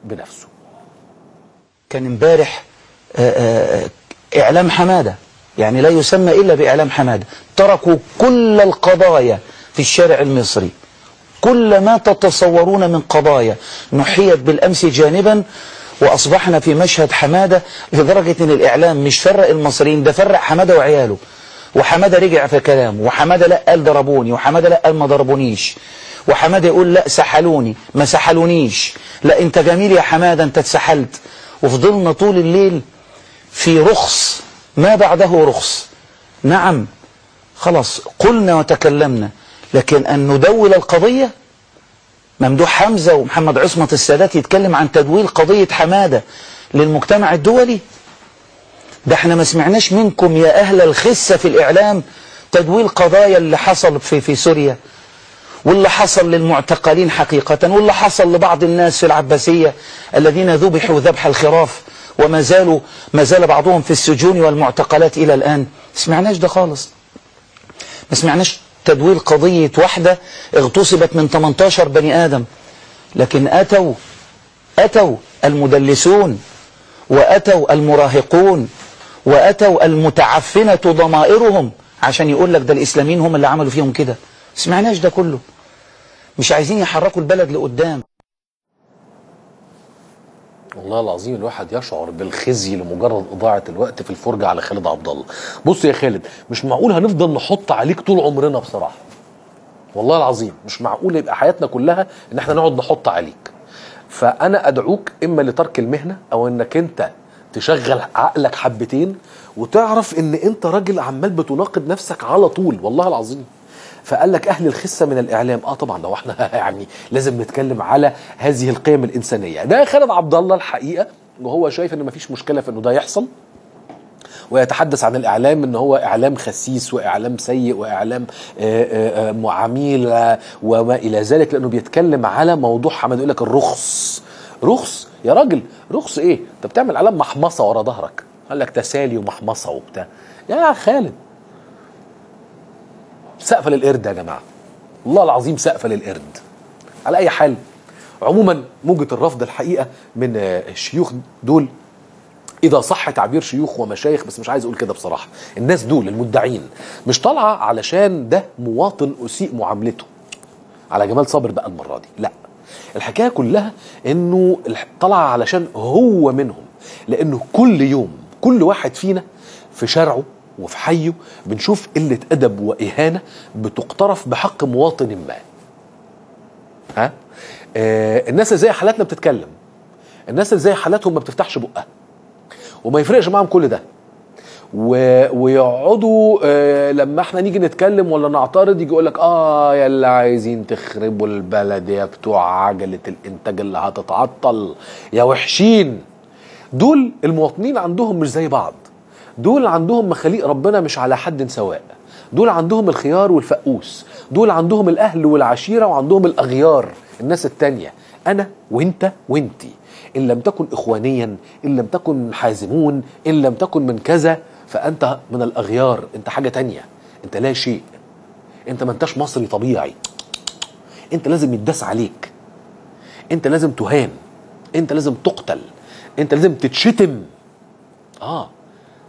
بنفسه. كان امبارح إعلام حمادة، يعني لا يسمى إلا بإعلام حمادة، تركوا كل القضايا في الشارع المصري، كل ما تتصورون من قضايا نحيت بالأمس جانبا، وأصبحنا في مشهد حمادة، لدرجة أن الإعلام مش فرق المصريين، ده فرق حمادة وعياله، وحمادة رجع في كلامه، وحمادة لا قال ضربوني، وحمادة لا قال ما ضربونيش، وحمادة يقول لا سحلوني ما سحلونيش، لا انت جميل يا حمادة انت اتسحلت. وفضلنا طول الليل في رخص ما بعده رخص. نعم خلاص قلنا وتكلمنا، لكن أن ندول القضية، ممدوح حمزة ومحمد عصمت السادات يتكلم عن تدويل قضية حمادة للمجتمع الدولي، ده احنا ما سمعناش منكم يا أهل الخسة في الإعلام تدويل قضايا اللي حصل في سوريا، واللي حصل للمعتقلين حقيقة، واللي حصل لبعض الناس في العباسية الذين ذبحوا ذبح الخراف ما زال بعضهم في السجون والمعتقلات إلى الآن. ما سمعناش ده خالص. ما سمعناش تدويل قضية واحدة اغتصبت من 18 بني آدم، لكن أتوا المدلسون، وأتوا المراهقون، وأتوا المتعفنة ضمائرهم عشان يقول لك ده الإسلاميين هم اللي عملوا فيهم كده. سمعناش ده كله. مش عايزين يحركوا البلد لقدام. والله العظيم الواحد يشعر بالخزي لمجرد إضاعة الوقت في الفرجة على خالد عبد الله. بص يا خالد، مش معقول هنفضل نحط عليك طول عمرنا بصراحة. والله العظيم مش معقول يبقى حياتنا كلها ان احنا نقعد نحط عليك. فأنا أدعوك إما لترك المهنة أو إنك أنت تشغل عقلك حبتين وتعرف إن أنت راجل عمال بتناقض نفسك على طول، والله العظيم. فقال لك أهل الخسة من الإعلام. طبعا لو احنا يعني لازم نتكلم على هذه القيم الإنسانية. ده خالد عبد الله الحقيقة، وهو شايف إن مفيش مشكلة في إنه ده يحصل، ويتحدث عن الإعلام إن هو إعلام خسيس وإعلام سيء وإعلام عميل وما إلى ذلك، لأنه بيتكلم على موضوع حماد. يقول لك الرخص. رخص يا راجل، رخص إيه؟ أنت بتعمل إعلام محمصة ورا ظهرك، قال لك تسالي ومحمصة وبتاع. يا خالد سقفة للقرد يا جماعة، والله العظيم سقفة للقرد. على أي حال، عموما موجة الرفض الحقيقة من الشيوخ دول، إذا صح تعبير شيوخ ومشايخ، بس مش عايز أقول كده بصراحة، الناس دول المدعين مش طالعة علشان ده مواطن أسيء معاملته على جمال صابر بقى المرة دي، لا. الحكاية كلها إنه طالعة علشان هو منهم، لأنه كل يوم كل واحد فينا في شارعه وفي حيه بنشوف قلة أدب وإهانة بتقترف بحق مواطن ما. الناس اللي زي حالاتنا بتتكلم، الناس اللي زي حالاتهم ما بتفتحش بقها وما يفرقش معاهم كل ده، ويقعدوا لما احنا نيجي نتكلم ولا نعترض يجي يقول لك يا اللي عايزين تخربوا البلد يا بتوع عجلة الانتاج اللي هتتعطل يا وحشين. دول المواطنين عندهم مش زي بعض، دول عندهم مخاليق ربنا مش على حد سواء، دول عندهم الخيار والفقوس، دول عندهم الأهل والعشيرة وعندهم الأغيار الناس التانية. أنا وإنت وإنتي إن لم تكن إخوانيا، إن لم تكن حازمون، إن لم تكن من كذا، فأنت من الأغيار، أنت حاجة تانية، أنت لا شيء، أنت ما أنتش مصري طبيعي، أنت لازم يتداس عليك، أنت لازم تهان، أنت لازم تقتل، أنت لازم تتشتم.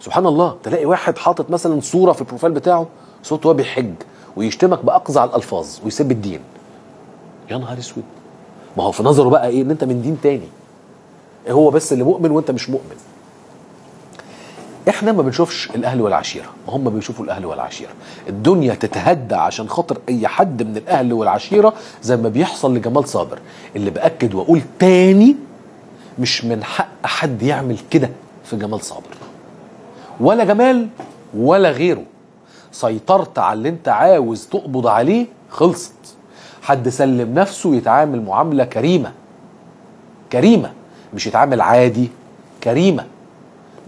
سبحان الله، تلاقي واحد حاطط مثلا صورة في البروفايل بتاعه صوته وهو بيحج ويشتمك بأقذع الألفاظ ويسب الدين. يا نهار اسود، ما هو في نظره بقى ايه؟ ان انت من دين تاني، هو بس اللي مؤمن وانت مش مؤمن. احنا ما بنشوفش الاهل والعشيره، هم بيشوفوا الاهل والعشيره. الدنيا تتهدى عشان خاطر اي حد من الاهل والعشيره زي ما بيحصل لجمال صابر، اللي باكد واقول تاني مش من حق حد يعمل كده في جمال صابر ولا جمال ولا غيره. سيطرت على اللي انت عاوز تقبض عليه، خلصت. حد سلم نفسه يتعامل معاملة كريمة، كريمة، مش يتعامل عادي، كريمة.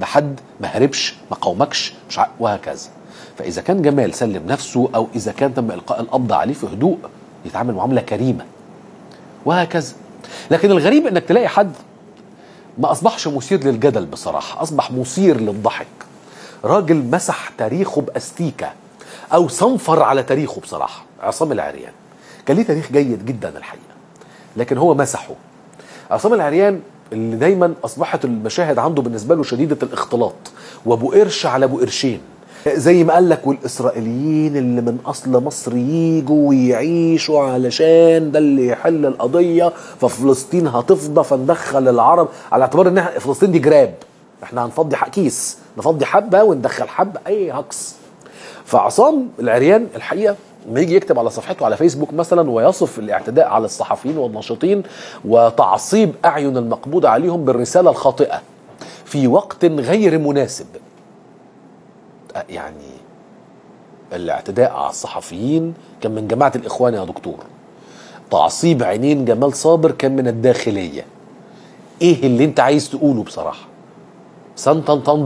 ده حد ما هربش ما قاومكش مش وهكذا. فإذا كان جمال سلم نفسه أو إذا كان تم إلقاء القبض عليه في هدوء، يتعامل معاملة كريمة وهكذا. لكن الغريب إنك تلاقي حد ما أصبحش مثير للجدل بصراحة، أصبح مثير للضحك. راجل مسح تاريخه بأستيكة أو صنفر على تاريخه بصراحة. عصام العريان كان ليه تاريخ جيد جدا الحقيقة، لكن هو مسحه. عصام العريان اللي دايما اصبحت المشاهد عنده بالنسبه له شديده الاختلاط، وابو قرش على ابو قرشين، زي ما قال لك والاسرائيليين اللي من اصل مصر ييجوا ويعيشوا علشان ده اللي يحل القضيه، ففلسطين هتفضى فندخل العرب، على اعتبار ان فلسطين دي جراب، احنا هنفضي كيس، نفضي حبه وندخل حبه، اي هكس. فعصام العريان الحقيقه لما يجي يكتب على صفحته على فيسبوك مثلا ويصف الاعتداء على الصحفيين والناشطين وتعصيب اعين المقبوض عليهم بالرساله الخاطئه في وقت غير مناسب، يعني الاعتداء على الصحفيين كان من جماعه الاخوان يا دكتور، تعصيب عينين جمال صابر كان من الداخليه. ايه اللي انت عايز تقوله بصراحه؟ سنتن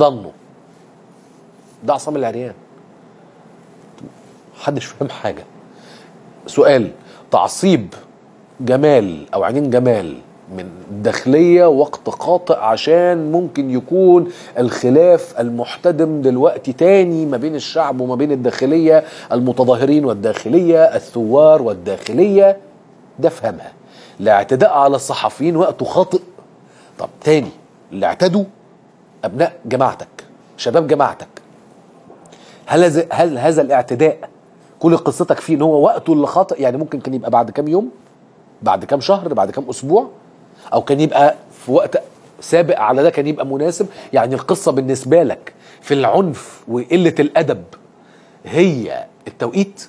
ده عصام العريان، محدش فاهم حاجه. سؤال: تعصيب جمال او عينين جمال من الداخليه وقت قاطع عشان ممكن يكون الخلاف المحتدم دلوقتي تاني ما بين الشعب وما بين الداخليه، المتظاهرين والداخليه، الثوار والداخليه، ده فهمها. الاعتداء على الصحفيين وقته خاطئ. طب تاني، اللي اعتدوا ابناء جماعتك، شباب جماعتك، هل هذا الاعتداء كل قصتك فيه ان هو وقته اللي خاطئ؟ يعني ممكن كان يبقى بعد كام يوم، بعد كام شهر، بعد كام اسبوع، او كان يبقى في وقت سابق على ده كان يبقى مناسب. يعني القصه بالنسبه لك في العنف وقله الادب هي التوقيت؟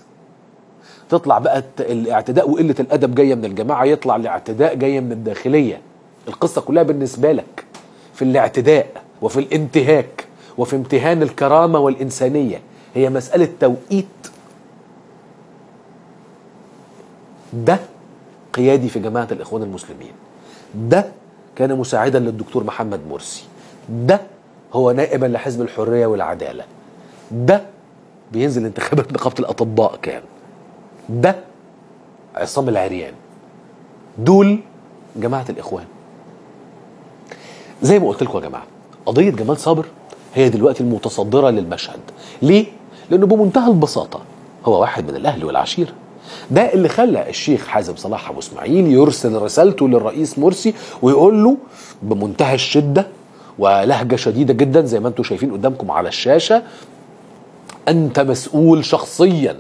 تطلع بقى الاعتداء وقله الادب جايه من الجماعه، يطلع الاعتداء جايه من الداخليه. القصه كلها بالنسبه لك في الاعتداء وفي الانتهاك وفي امتهان الكرامه والانسانيه هي مساله توقيت. ده قيادي في جماعة الإخوان المسلمين، ده كان مساعدا للدكتور محمد مرسي، ده هو نائبا لحزب الحرية والعدالة، ده بينزل انتخابات نقابة الأطباء، كان ده عصام العريان. دول جماعة الإخوان. زي ما قلت لكم يا جماعة، قضية جمال صابر هي دلوقتي المتصدرة للمشهد. ليه؟ لأنه بمنتهى البساطة هو واحد من الأهل والعشيرة. ده اللي خلى الشيخ حازم صلاح أبو إسماعيل يرسل رسالته للرئيس مرسي ويقول له بمنتهى الشدة ولهجة شديدة جدا زي ما انتم شايفين قدامكم على الشاشة: أنت مسؤول شخصيا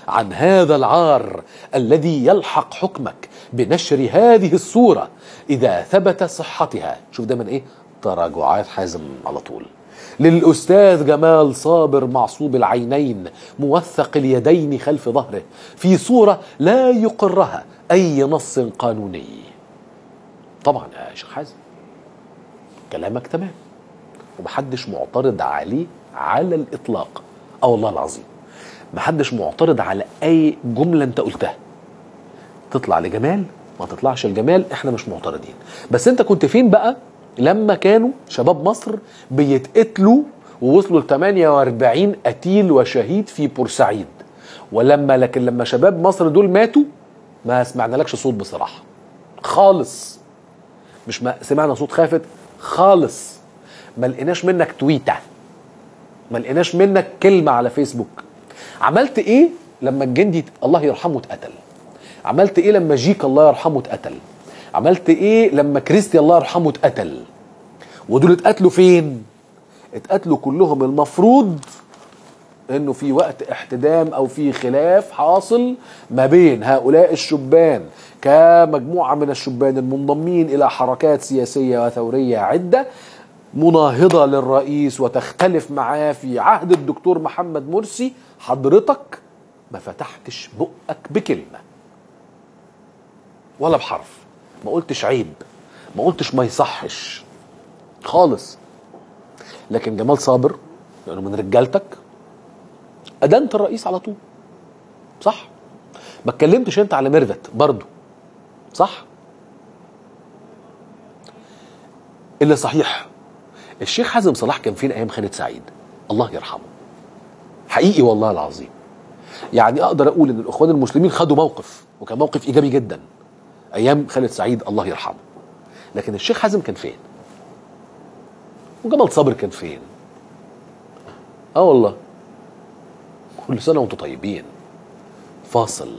عن هذا العار الذي يلحق حكمك بنشر هذه الصورة إذا ثبت صحتها. شوف دايما إيه؟ تراجعات حازم على طول. للأستاذ جمال صابر معصوب العينين موثق اليدين خلف ظهره في صورة لا يقرها أي نص قانوني. طبعا يا شيخ حازم كلامك تمام ومحدش معترض عليه على الإطلاق. والله العظيم محدش معترض على أي جملة أنت قلتها، تطلع لجمال ما تطلعش لجمال، احنا مش معترضين. بس انت كنت فين بقى لما كانوا شباب مصر بيتقتلوا ووصلوا ل 48 قتيل وشهيد في بورسعيد؟ لكن لما شباب مصر دول ماتوا ما سمعنا لكش صوت بصراحة خالص. مش ما سمعنا صوت خافت خالص. ما لقيناش منك تويتة، ما لقيناش منك كلمة على فيسبوك. عملت ايه لما الجندي الله يرحمه اتقتل؟ عملت ايه لما جيك الله يرحمه اتقتل؟ عملت ايه لما كريستي الله يرحمه اتقتل؟ ودول اتقتلوا فين؟ اتقتلوا كلهم المفروض انه في وقت احتدام او في خلاف حاصل ما بين هؤلاء الشبان كمجموعة من الشبان المنضمين الى حركات سياسية وثورية عدة مناهضة للرئيس وتختلف معاه في عهد الدكتور محمد مرسي. حضرتك ما فتحتش بقك بكلمة ولا بحرف، ما قلتش عيب، ما قلتش ما يصحش خالص. لكن جمال صابر لأنه من رجالتك أدنت الرئيس على طول، صح؟ ما اتكلمتش انت على ميرفت برضو، صح؟ اللي صحيح الشيخ حازم صلاح كان فين ايام خالد سعيد؟ الله يرحمه. حقيقي والله العظيم يعني اقدر اقول ان الاخوان المسلمين خدوا موقف وكان موقف ايجابي جدا ايام خالد سعيد الله يرحمه. لكن الشيخ حازم كان فين؟ وجمال صابر كان فين؟ والله. كل سنه وانتم طيبين. فاصل.